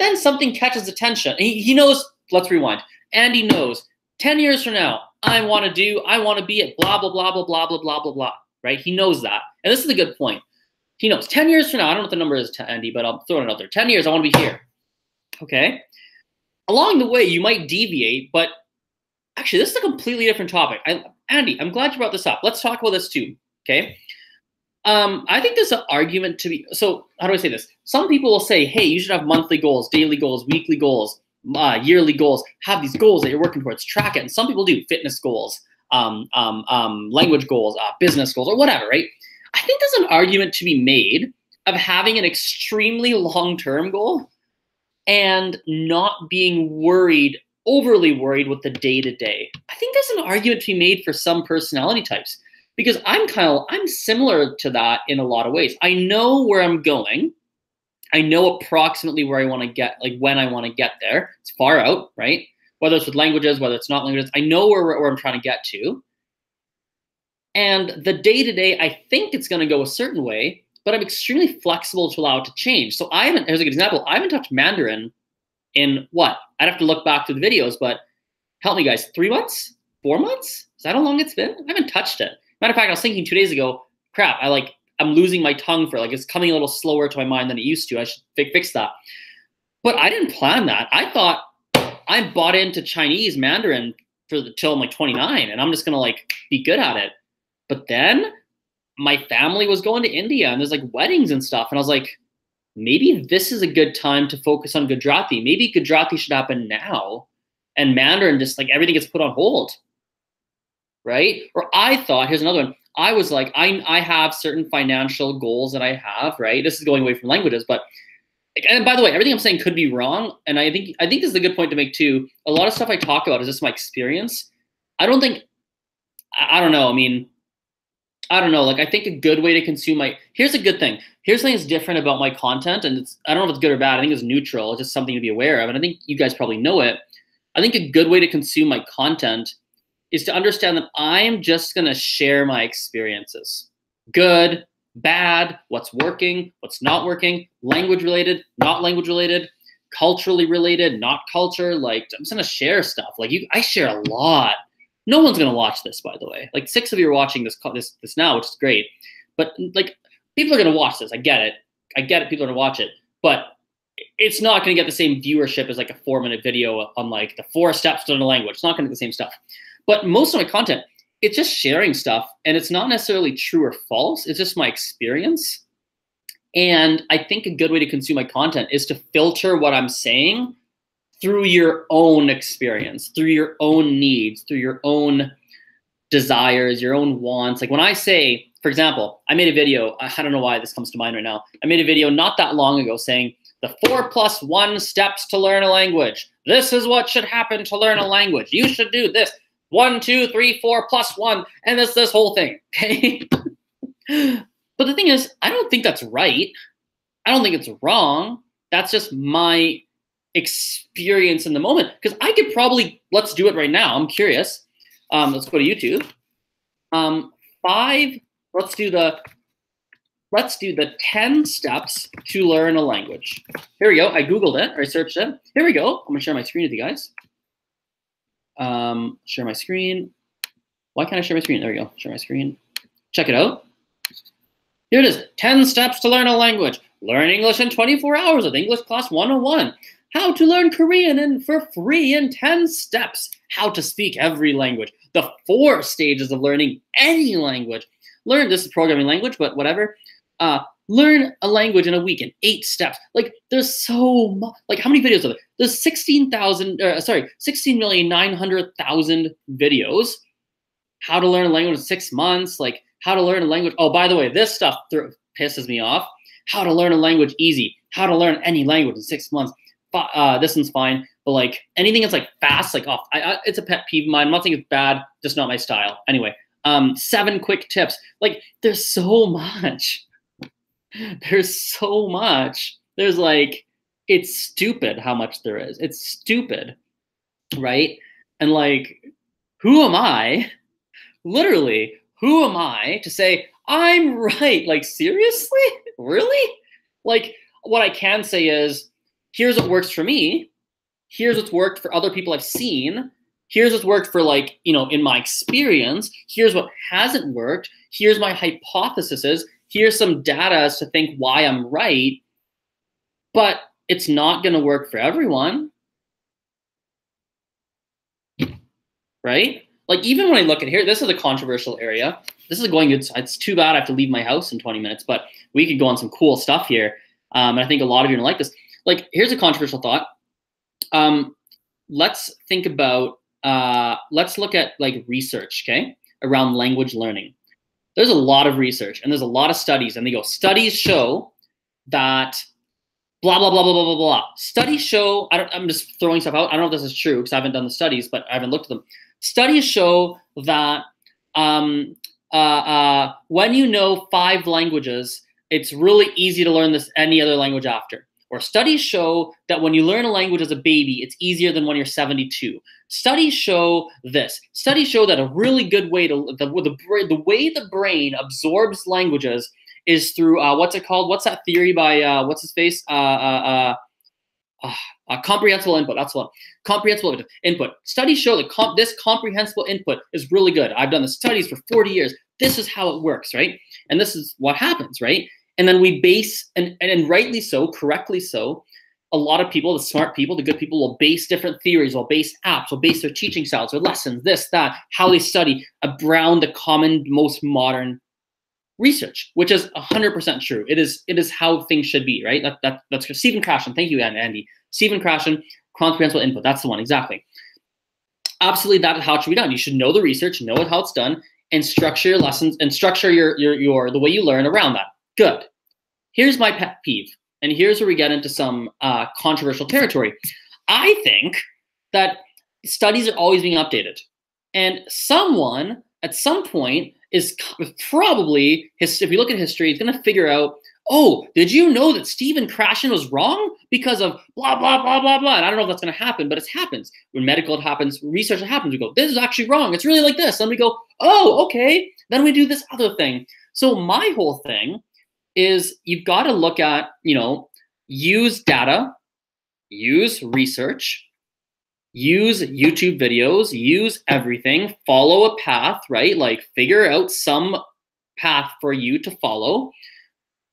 Then something catches attention. He knows, let's rewind. Andy knows 10 years from now, I want to be at blah, blah, blah, blah, blah, blah, blah, blah, blah, right? He knows that. And this is a good point. He knows 10 years from now, I don't know what the number is to Andy, but I'll throw it out there. 10 years, I want to be here. Okay. Along the way, you might deviate, but actually, this is a completely different topic. Andy, I'm glad you brought this up. Let's talk about this too. Okay. I think there's an argument to be, so how do I say this? Some people will say, hey, you should have monthly goals, daily goals, weekly goals, yearly goals, have these goals that you're working towards, track it. And some people do fitness goals, language goals, business goals, or whatever, right? I think there's an argument to be made of having an extremely long-term goal and not being overly worried with the day-to-day. I think there's an argument to be made for some personality types. Because I'm similar to that in a lot of ways. I know where I'm going. I know approximately where I want to get, like when I want to get there. It's far out, right? Whether it's with languages, whether it's not languages, I know where I'm trying to get to. And the day-to-day, I think it's going to go a certain way, but I'm extremely flexible to allow it to change. So here's a good example. I haven't touched Mandarin in what? I'd have to look back to the videos, but help me guys, 3 months? 4 months? Is that how long it's been? I haven't touched it. Matter of fact, I was thinking 2 days ago, crap, I'm losing my tongue for it's coming a little slower to my mind than it used to. I should fix that. But I didn't plan that. I thought I bought into Chinese Mandarin till I'm like 29 and I'm just going to be good at it. But then my family was going to India and there's weddings and stuff. And I was like, maybe this is a good time to focus on Gujarati. Maybe Gujarati should happen now and Mandarin just everything gets put on hold. Right? Or I thought, here's another one. I was like, I have certain financial goals that I have, right? This is going away from languages, but, and by the way, everything I'm saying could be wrong. And I think this is a good point to make too. A lot of stuff I talk about is just my experience. I don't know. I mean, I don't know. I think a good way to consume here's a good thing. Here's something that's different about my content. And I don't know if it's good or bad. I think it's neutral. It's just something to be aware of. And I think you guys probably know it. I think a good way to consume my content is to understand that I'm just going to share my experiences. Good, bad, what's working, what's not working, language related, not language related, culturally related, not culture. I'm just going to share stuff. I share a lot. No one's going to watch this, by the way. 6 of you are watching this now, which is great. But people are going to watch this. I get it. People are going to watch it. But it's not going to get the same viewership as a 4-minute video on the 4 steps to learn a language. It's not going to get the same stuff. But most of my content, it's just sharing stuff. And it's not necessarily true or false. It's just my experience. And I think a good way to consume my content is to filter what I'm saying through your own experience, through your own needs, through your own desires, your own wants. When I say, for example, I made a video, I don't know why this comes to mind right now. I made a video not that long ago saying the 4+1 steps to learn a language. This is what should happen to learn a language. You should do this. 1, 2, 3, 4 plus 1, and this whole thing, okay? But the thing is, I don't think that's right. I don't think it's wrong. That's just my experience in the moment. Because I could probably, let's do it right now. I'm curious. Let's go to YouTube. Let's do the 10 steps to learn a language. Here we go. I Googled it, or I searched it. Here we go. I'm gonna share my screen with you guys. Share my screen. Why can't I share my screen? There we go. Share my screen. Check it out. Here it is. 10 steps to learn a language. Learn English in 24 hours with English Class 101. How to learn Korean for free in 10 steps. How to speak every language. The 4 stages of learning any language. This is programming language, but whatever. Learn a language in a week in 8 steps. There's so much. How many videos are there? There's 16,900,000 videos. How to learn a language in 6 months. How to learn a language. Oh, by the way, this stuff pisses me off. How to learn a language easy. How to learn any language in 6 months. This one's fine, but anything that's fast, it's a pet peeve of mine. I'm not saying it's bad, just not my style. Anyway, 7 quick tips. There's so much. There's so much. There's it's stupid how much there is. It's stupid, right? And who am I literally, who am I to say I'm right? Like, seriously? Really? Like, what I can say is, here's what works for me. Here's what's worked for other people I've seen. Here's what's worked for, like, you know, in my experience. Here's what hasn't worked. Here's my hypotheses. Here's some data as to think why I'm right. But it's not going to work for everyone. Right? Like, even when I look at here, this is a controversial area. This is going good. It's too bad I have to leave my house in 20 minutes, but we could go on some cool stuff here. And I think a lot of you are gonna like this. Like, here's a controversial thought. Let's think about, let's look at like research, okay, around language learning. There's a lot of research and there's a lot of studies, and they go, studies show that blah, blah, blah, blah, blah, blah, blah. Studies show, I'm just throwing stuff out. I don't know if this is true because I haven't done the studies, but I haven't looked at them. Studies show that when you know 5 languages, it's really easy to learn this any other language after. Or studies show that when you learn a language as a baby, it's easier than when you're 72. Studies show this. Studies show that a really good way to, the way the brain absorbs languages is through, what's it called? What's that theory by, what's his face? Comprehensible input. That's one. Comprehensible input. Studies show that this comprehensible input is really good. I've done the studies for 40 years. This is how it works, right? And this is what happens, right? And then we base, and rightly so, correctly so, a lot of people, the smart people, the good people, will base different theories, will base apps, will base their teaching styles, their lessons, this, that, how they study around the common, most modern research, which is 100% true. It is how things should be, right? That's Stephen Krashen. Thank you, Andy. Stephen Krashen, comprehensible input. That's the one, exactly. Absolutely, that is how it should be done. You should know the research, know how it's done, and structure your lessons and structure your the way you learn around that. Good. Here's my pet peeve, and here's where we get into some controversial territory. I think that studies are always being updated, and someone at some point is probably, if you look at history, is going to figure out, oh, did you know that Stephen Krashen was wrong because of blah, blah, blah, blah, blah. And I don't know if that's going to happen, but it happens. When medical happens, research happens, we go, this is actually wrong. It's really like this. And we go, oh, okay. Then we do this other thing. So my whole thing is, you've got to look at, use data, use research, use YouTube videos, use everything, follow a path, right? Like, figure out some path for you to follow,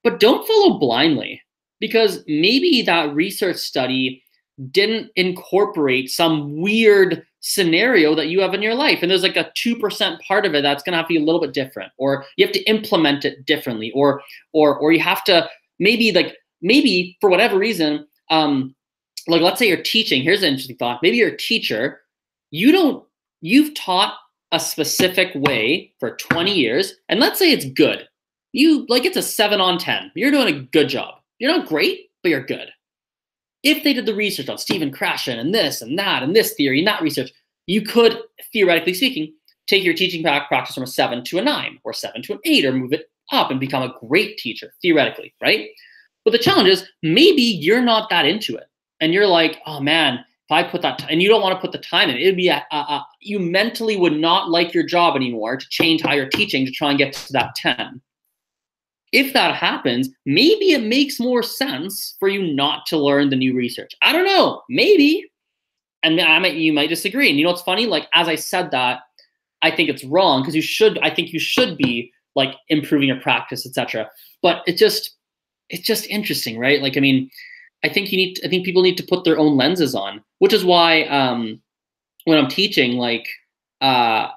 but don't follow blindly, because maybe that research study didn't incorporate some weird scenario that you have in your life. And there's like a 2% part of it that's going to have to be a little bit different, or you have to implement it differently, or you have to maybe for whatever reason, like, let's say you're teaching. Here's an interesting thought. Maybe you're a teacher. You've taught a specific way for 20 years, and let's say it's good. It's a 7 on 10. You're doing a good job. You're not great, but you're good. If they did the research on Stephen Krashen and this and that and this theory and that research, you could, theoretically speaking, take your teaching practice from a 7 to a 9 or 7 to an 8, or move it up and become a great teacher, theoretically, right? But the challenge is, maybe you're not that into it. And you're like, oh man, if I put that, and you don't want to put the time in, it'd be, you mentally would not like your job anymore to change how you're teaching to try and get to that 10. If that happens, maybe it makes more sense for you not to learn the new research. I don't know, maybe. And you might disagree. And you know what's funny? Like, as I said that, I think it's wrong, because I think you should be like improving your practice, etc. But it's just interesting, right? Like, I mean, I think people need to put their own lenses on, which is why when I'm teaching, like, when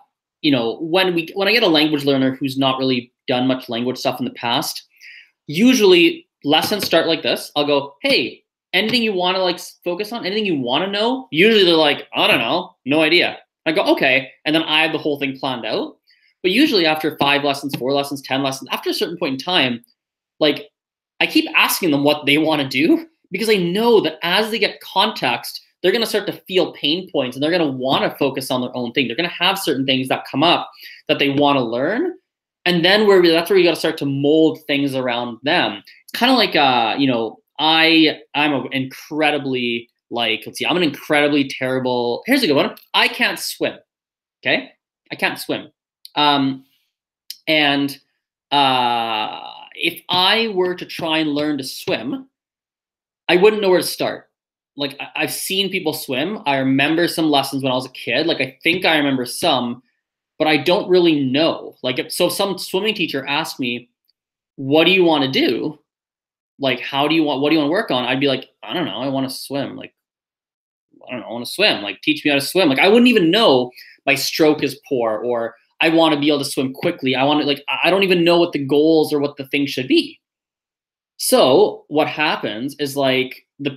I get a language learner who's not really done much language stuff in the past, usually lessons start like this. I'll go, hey, anything you want to like focus on, anything you want to know? Usually they're like, I don't know, no idea. I go, okay, and then I have the whole thing planned out. But usually after 5 lessons, 4 lessons, 10 lessons, after a certain point in time, like, I keep asking them what they want to do, because I know that as they get context, they're going to start to feel pain points, and they're going to want to focus on their own thing. They're going to have certain things that come up that they want to learn. And then that's where you got to start to mold things around them. It's kind of like, I'm an incredibly, I'm an incredibly terrible, here's a good one. I can't swim. Okay. I can't swim. And if I were to try and learn to swim, I wouldn't know where to start. Like, I've seen people swim. I remember some lessons when I was a kid. Like, I think I remember some, but I don't really know. Like, if some swimming teacher asked me, what do you want to do? Like, what do you want to work on? I'd be like, I don't know. I want to swim. Like, I don't know. I want to swim. Like, teach me how to swim. Like, I wouldn't even know my stroke is poor, or I want to be able to swim quickly. I don't even know what the goals or what the thing should be. So what happens is, like, the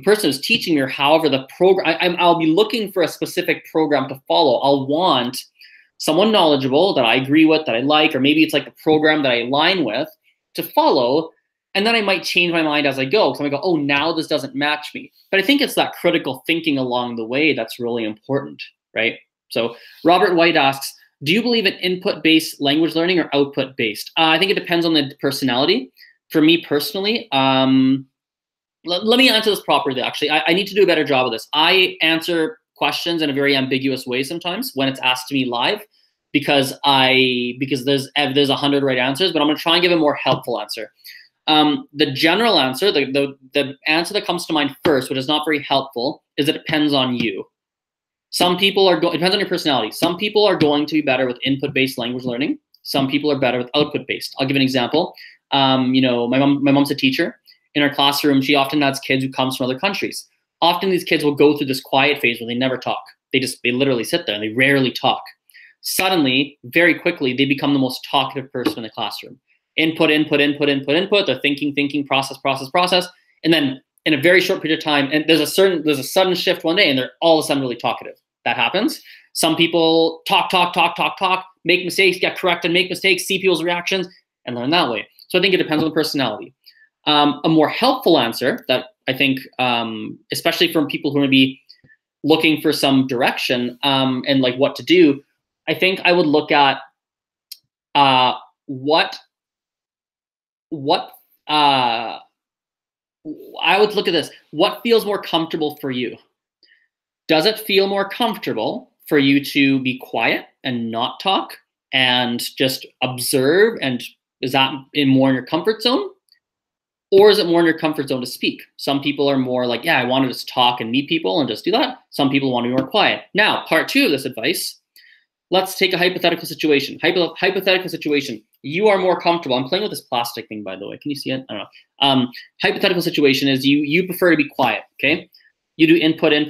person who's teaching me, or however the program, I'll be looking for a specific program to follow. I'll want someone knowledgeable that I agree with, that I like, or maybe it's like the program that I align with to follow. And then I might change my mind as I go. So I go, oh, now this doesn't match me. But I think it's that critical thinking along the way that's really important, right? So Robert White asks, do you believe in input-based language learning or output-based? I think it depends on the personality. For me personally, let me answer this properly, actually. I need to do a better job of this. I answer questions in a very ambiguous way sometimes when it's asked to me live, because there's 100 right answers, but I'm going to try and give a more helpful answer. The general answer, the answer that comes to mind first, which is not very helpful, is it depends on you. It depends on your personality. Some people are going to be better with input-based language learning. Some people are better with output-based. I'll give an example. My mom's a teacher. In her classroom, she often has kids who come from other countries. Often these kids will go through this quiet phase where they never talk. They literally sit there and they rarely talk. Suddenly, very quickly, they become the most talkative person in the classroom. Input. They're thinking, process. And then in a very short period of time, and there's a sudden shift one day, and they're all of a sudden really talkative. That happens. Some people talk, make mistakes, get corrected, make mistakes, see people's reactions, and learn that way. So I think it depends on the personality. A more helpful answer that I think, especially from people who are going to be looking for some direction and like what to do, I think I would look at I would look at this. What feels more comfortable for you? Does it feel more comfortable for you to be quiet and not talk and just observe? And is that more in your comfort zone? Or is it more in your comfort zone to speak? Some people are more like, yeah, I want to just talk and meet people and just do that. Some people want to be more quiet. Now, part 2 of this advice, let's take a hypothetical situation. Hypothetical situation. You are more comfortable. I'm playing with this plastic thing, by the way. Can you see it? I don't know. Hypothetical situation is you prefer to be quiet, okay? You do input. You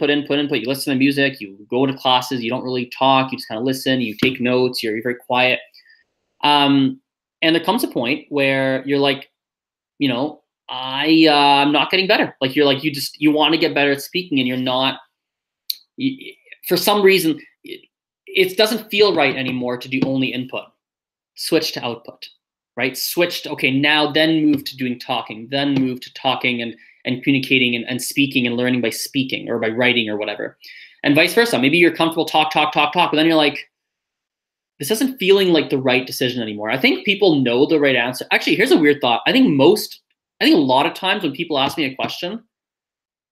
listen to music. You go to classes. You don't really talk. You just kind of listen. You take notes. You're very quiet. And there comes a point where you're like, I'm not getting better. Like you want to get better at speaking, and you're not. For some reason, it doesn't feel right anymore to do only input. Switch to output, right? Now then move to doing talking, then move to talking and communicating and speaking and learning by speaking or by writing or whatever. And vice versa. Maybe you're comfortable talk, but then you're like, this isn't feeling like the right decision anymore. I think people know the right answer. Actually, here's a weird thought. I think a lot of times when people ask me a question,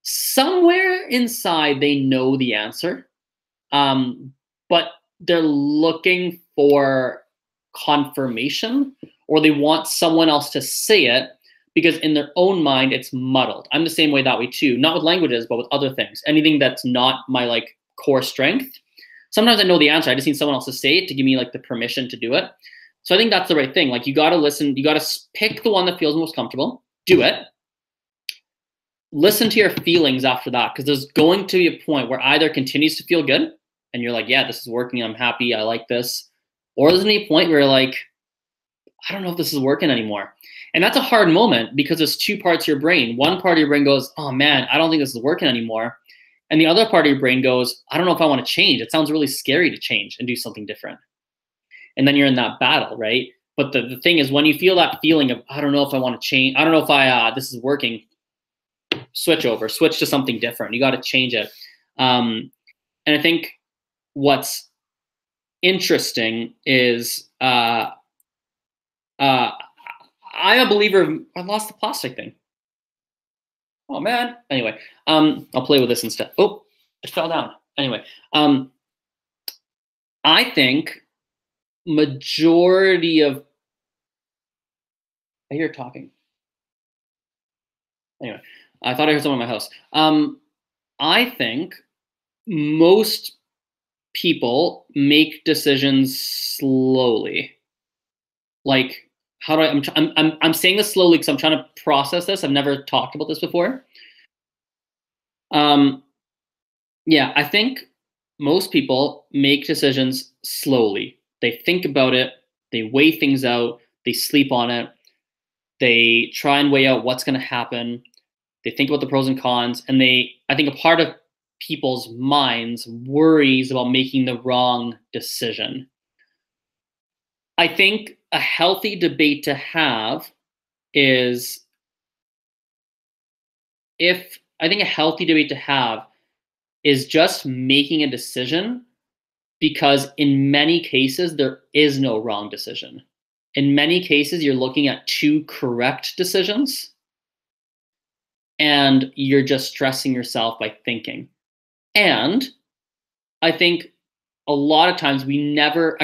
somewhere inside they know the answer, but they're looking for confirmation, or they want someone else to say it because in their own mind it's muddled. I'm the same way that way too, not with languages, but with other things. Anything that's not my like core strength. Sometimes I know the answer. I just need someone else to say it to give me like the permission to do it. So I think that's the right thing. Like, you got to listen. You got to pick the one that feels most comfortable. Do it. Listen to your feelings after that, because there's going to be a point where either continues to feel good and you're like, yeah, this is working. I'm happy. I like this. Or there's a point where you're like, I don't know if this is working anymore. And that's a hard moment, because there's 2 parts of your brain. One part of your brain goes, oh man, I don't think this is working anymore. And the other part of your brain goes, I don't know if I want to change. It sounds really scary to change and do something different. And then you're in that battle, right? But the thing is, when you feel that feeling of, I don't know if I want to change, I don't know if this is working, switch to something different. You got to change it. And I think what's interesting is I'm a believer of, I lost the plastic thing. Oh man. Anyway, I'll play with this instead. Oh, it fell down. Anyway, I think majority of, I hear talking. Anyway, I thought I heard someone in my house. I think most people make decisions slowly. Like, how do I'm saying this slowly because I'm trying to process this. I've never talked about this before. Yeah, I think most people make decisions slowly. They think about it, they weigh things out, they sleep on it, they try and weigh out what's going to happen. They think about the pros and cons, and I think a part of people's minds worries about making the wrong decision. I think a healthy debate to have is just making a decision, because in many cases there is no wrong decision. In many cases you're looking at two correct decisions and you're just stressing yourself by thinking. And I think a lot of times we never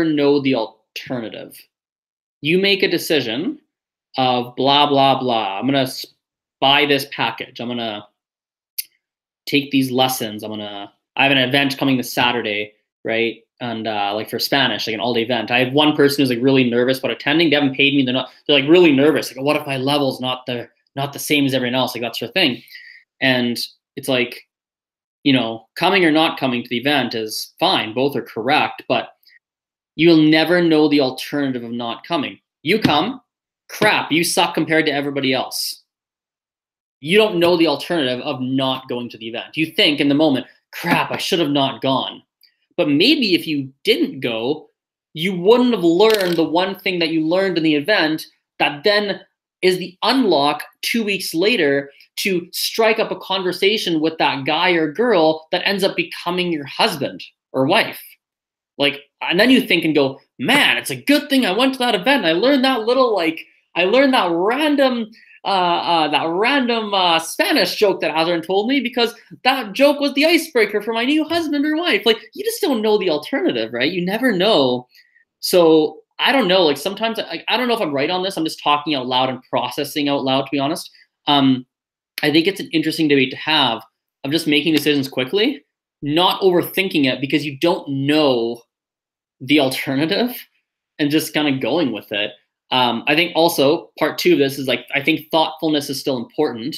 know the alternative. You make a decision of blah, blah, blah. I'm going to buy this package. I'm going to take these lessons. I have an event coming this Saturday, right? And like for Spanish, like an all-day event. I have one person who's like really nervous about attending. They haven't paid me. They're like really nervous. Like, what if my level's not the same as everyone else? Like, that's their thing. And it's like, coming or not coming to the event is fine. Both are correct, but you'll never know the alternative of not coming. You come, crap, you suck compared to everybody else. You don't know the alternative of not going to the event. You think in the moment, crap, I should have not gone. But maybe if you didn't go, you wouldn't have learned the one thing that you learned in the event that then is the unlock 2 weeks later to strike up a conversation with that guy or girl that ends up becoming your husband or wife. Like, and then you think and go, man, it's a good thing I went to that event. I learned that random Spanish joke that Azren told me, because that joke was the icebreaker for my new husband or wife. Like, you just don't know the alternative, right? You never know. So I don't know. Like, sometimes I don't know if I'm right on this. I'm just talking out loud and processing out loud, to be honest. I think it's an interesting debate to have, of just making decisions quickly, not overthinking it because you don't know the alternative, and just kind of going with it. I think also part two of this is like, I think thoughtfulness is still important.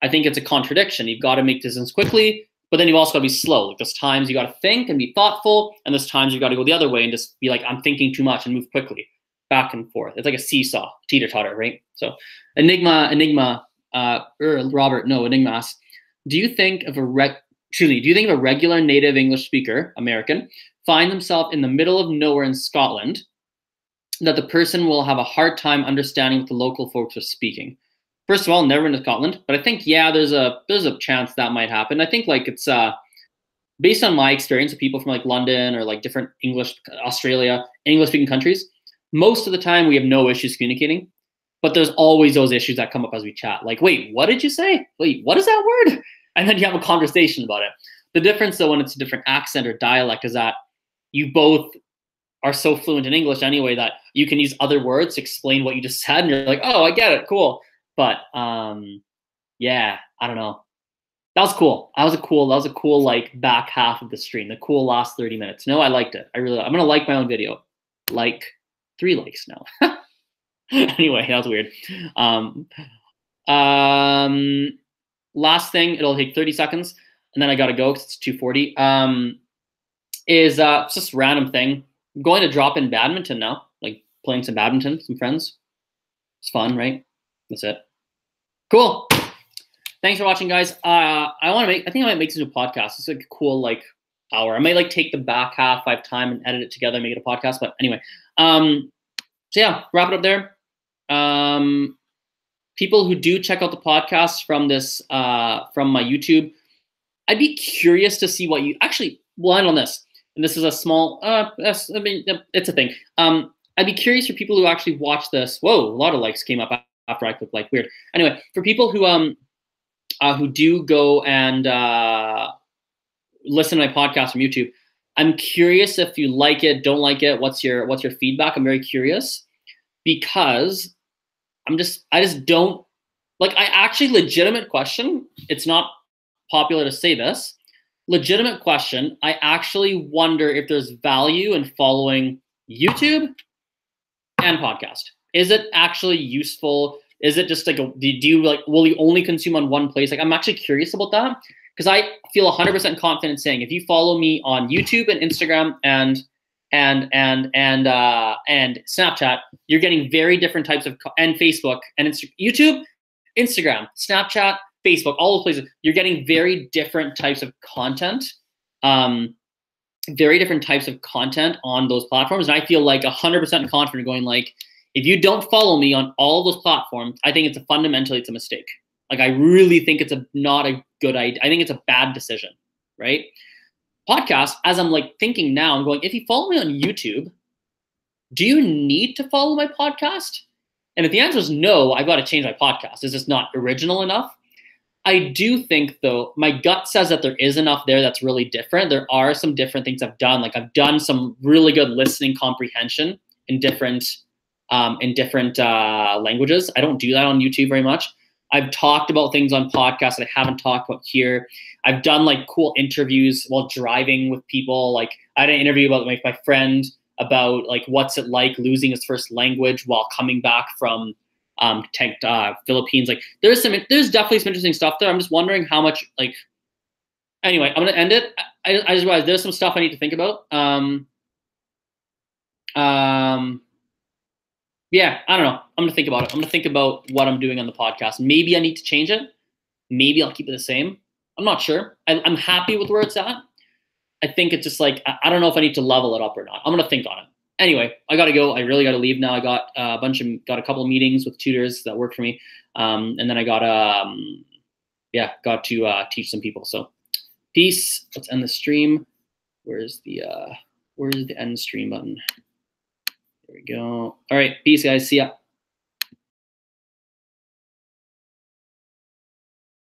I think it's a contradiction. You've got to make decisions quickly, but then you've also got to be slow. Like, there's times you got to think and be thoughtful, and there's times you got to go the other way and just be like, I'm thinking too much, and move quickly, back and forth. It's like a seesaw, teeter-totter, right? So Enigma asks, do you think of a regular native English speaker, American, find themselves in the middle of nowhere in Scotland, that the person will have a hard time understanding what the local folks are speaking? First of all, never been to Scotland, but I think, yeah, there's a chance that might happen. I think like it's based on my experience with people from like London or like different Australia, English-speaking countries, most of the time we have no issues communicating. But there's always those issues that come up as we chat. Like, wait, what did you say? Wait, what is that word? And then you have a conversation about it. The difference, though, when it's a different accent or dialect, is that you both are so fluent in English anyway that you can use other words to explain what you just said, and you're like, oh, I get it, cool. But yeah, I don't know. That was cool. That was a cool like back half of the stream. The cool last 30 minutes. No, I liked it. I'm gonna like my own video. Like 3 likes now. Anyway, that was weird. Last thing, it'll take 30 seconds, and then I gotta go because it's 2:40. It's just a random thing. I'm going to drop in badminton now, like playing some badminton, some friends. It's fun, right? That's it. Cool. Thanks for watching, guys. I think I might make this a podcast. It's like a cool like hour. I might like take the back half, I have time, and edit it together, make it a podcast. But anyway, so yeah, wrap it up there. People who do check out the podcast from this from my YouTube, I'd be curious to see what you actually will end on this. And this is a small it's a thing. I'd be curious for people who actually watch this. Whoa, a lot of likes came up after I clicked like, weird. Anyway, for people who do go and listen to my podcast from YouTube, I'm curious if you like it, don't like it. What's your feedback? I'm very curious because I just don't like. I actually legitimate question. It's not popular to say this. Legitimate question. I actually wonder if there's value in following YouTube and podcast. Is it actually useful? Is it just like do you like will you only consume on one place? Like I'm actually curious about that because I feel 100% confident saying if you follow me on YouTube and Instagram and Snapchat, you're getting very different types of and Facebook and YouTube, Instagram, Snapchat, Facebook, all those places. You're getting very different types of content. Very different types of content on those platforms. And I feel like 100% confident going like, if you don't follow me on all those platforms, I think it's a mistake. Like I really think it's not a good idea. I think it's a bad decision, right? Podcast, as I'm like thinking now, I'm going, if you follow me on YouTube, do you need to follow my podcast? And if the answer is no, I've got to change my podcast. Is this not original enough? I do think, though, my gut says that there is enough there that's really different. There are some different things I've done. Like I've done some really good listening comprehension in different languages. I don't do that on YouTube very much. I've talked about things on podcasts that I haven't talked about here. I've done like cool interviews while driving with people. Like I had an interview about like my friend about like what's it like losing his first language while coming back from Philippines. Like there's definitely some interesting stuff there. I'm just wondering how much like. Anyway, I'm gonna end it. I just realized there's some stuff I need to think about. Yeah, I don't know. I'm gonna think about it. I'm gonna think about what I'm doing on the podcast. Maybe I need to change it. Maybe I'll keep it the same. I'm not sure. I'm happy with where it's at. I think it's just like I don't know if I need to level it up or not. I'm gonna think on it. Anyway, I gotta go. I really gotta leave now. I got a couple of meetings with tutors that work for me, and then I got to teach some people. So, peace. Let's end the stream. Where's the end stream button? There we go. All right, peace, guys. See ya.